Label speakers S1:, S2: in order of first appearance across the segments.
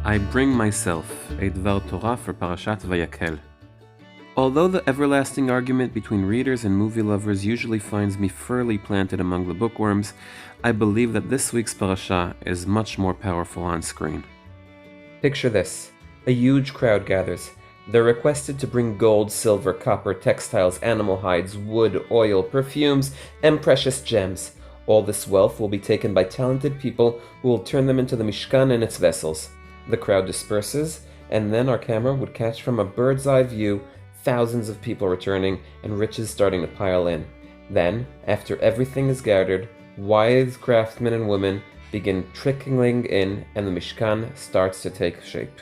S1: I bring myself a Dvar Torah for Parashat Vayakhel. Although the everlasting argument between readers and movie lovers usually finds me firmly planted among the bookworms, I believe that this week's Parasha is much more powerful on screen.
S2: Picture this. A huge crowd gathers. They're requested to bring gold, silver, copper, textiles, animal hides, wood, oil, perfumes, and precious gems. All this wealth will be taken by talented people who will turn them into the Mishkan and its vessels. The crowd disperses, and then our camera would catch from a bird's eye view thousands of people returning and riches starting to pile in. Then, after everything is gathered, wise craftsmen and women begin trickling in and the Mishkan starts to take shape.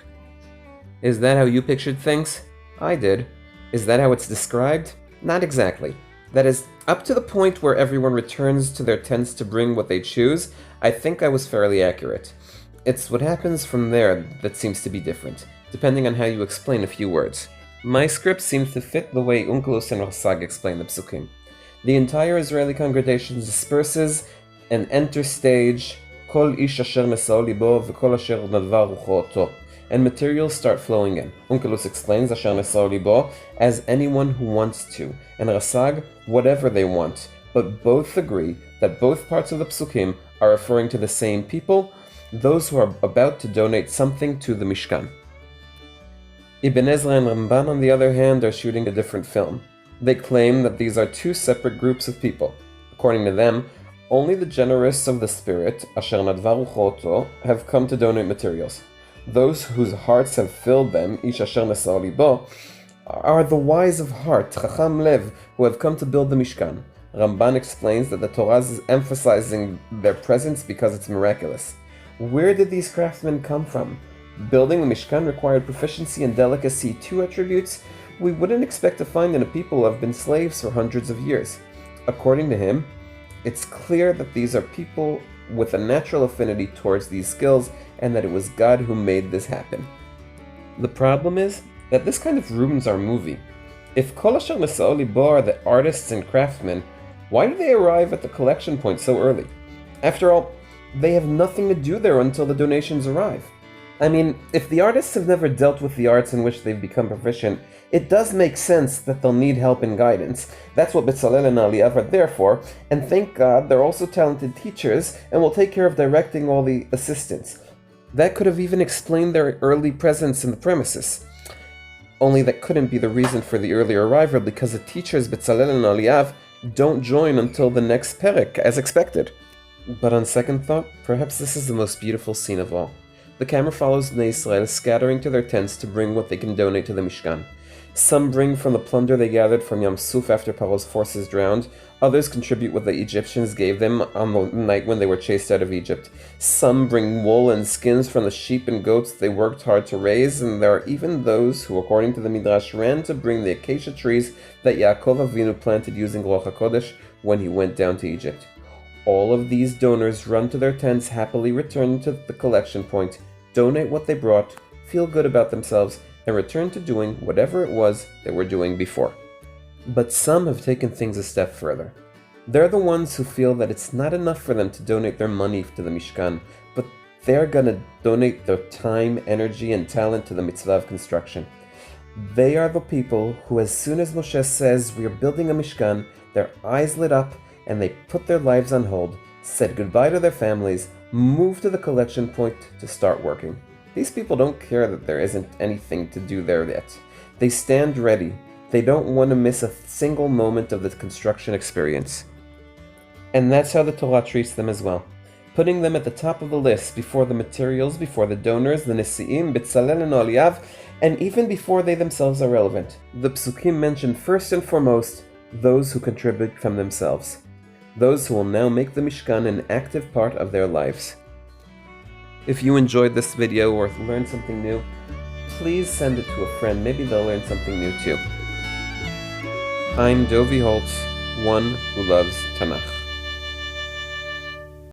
S2: Is that how you pictured things? I did. Is that how it's described? Not exactly. That is, up to the point where everyone returns to their tents to bring what they choose, I think I was fairly accurate. It's what happens from there that seems to be different, depending on how you explain a few words. My script seems to fit the way Unkelus and Rasag explain the psukim. The entire Israeli congregation disperses and enters stage Kol ish asher nesao libo v'kol asher nadvar rucho oto, and materials start flowing in. Unkelus explains asher nesao libo as anyone who wants to, and Rasag whatever they want, but both agree that both parts of the psukim are referring to the same people, those who are about to donate something to the Mishkan. Ibn Ezra and Ramban, on the other hand, are shooting a different film. They claim that these are two separate groups of people. According to them, only the generous of the spirit, asher nadvar rucho oto, have come to donate materials. Those whose hearts have filled them, ish asher nesao libo, are the wise of heart, chacham lev, who have come to build the Mishkan. Ramban explains that the Torah is emphasizing their presence because it's miraculous. Where did these craftsmen come from? Building the Mishkan required proficiency and delicacy, two attributes we wouldn't expect to find in a people who have been slaves for hundreds of years. According to him, it's clear that these are people with a natural affinity towards these skills and that it was God who made this happen. The problem is that this kind of ruins our movie. If Kol Asher Nesao Libo are the artists and craftsmen, why do they arrive at the collection point so early? After all, they have nothing to do there until the donations arrive. I mean, if the artists have never dealt with the arts in which they've become proficient, it does make sense that they'll need help and guidance. That's what Bezalel and Aliav are there for, and thank God they're also talented teachers and will take care of directing all the assistants. That could have even explained their early presence in the premises. Only that couldn't be the reason for the earlier arrival because the teachers Bezalel and Aliav don't join until the next perek, as expected. But on second thought, perhaps this is the most beautiful scene of all. The camera follows Bnei Israel scattering to their tents to bring what they can donate to the Mishkan. Some bring from the plunder they gathered from Yam Suf after Paro's forces drowned. Others contribute what the Egyptians gave them on the night when they were chased out of Egypt. Some bring wool and skins from the sheep and goats they worked hard to raise, and there are even those who, according to the Midrash, ran to bring the acacia trees that Yaakov Avinu planted using Ruach HaKodesh when he went down to Egypt. All of these donors run to their tents, happily return to the collection point, donate what they brought, feel good about themselves, and return to doing whatever it was they were doing before. But some have taken things a step further. They're the ones who feel that it's not enough for them to donate their money to the Mishkan, but they're gonna donate their time, energy, and talent to the mitzvah of construction. They are the people who, as soon as Moshe says we are building a Mishkan, their eyes lit up, and they put their lives on hold, said goodbye to their families, moved to the collection point to start working. These people don't care that there isn't anything to do there yet. They stand ready. They don't want to miss a single moment of the construction experience. And that's how the Torah treats them as well, putting them at the top of the list before the materials, before the donors, the Nesi'im, Bezalel and Aliav, and even before they themselves are relevant. The psukim mention first and foremost those who contribute from themselves. Those who will now make the Mishkan an active part of their lives. If you enjoyed this video or learned something new, please send it to a friend. Maybe they'll learn something new too. I'm Dovi Holtz, one who loves Tanakh.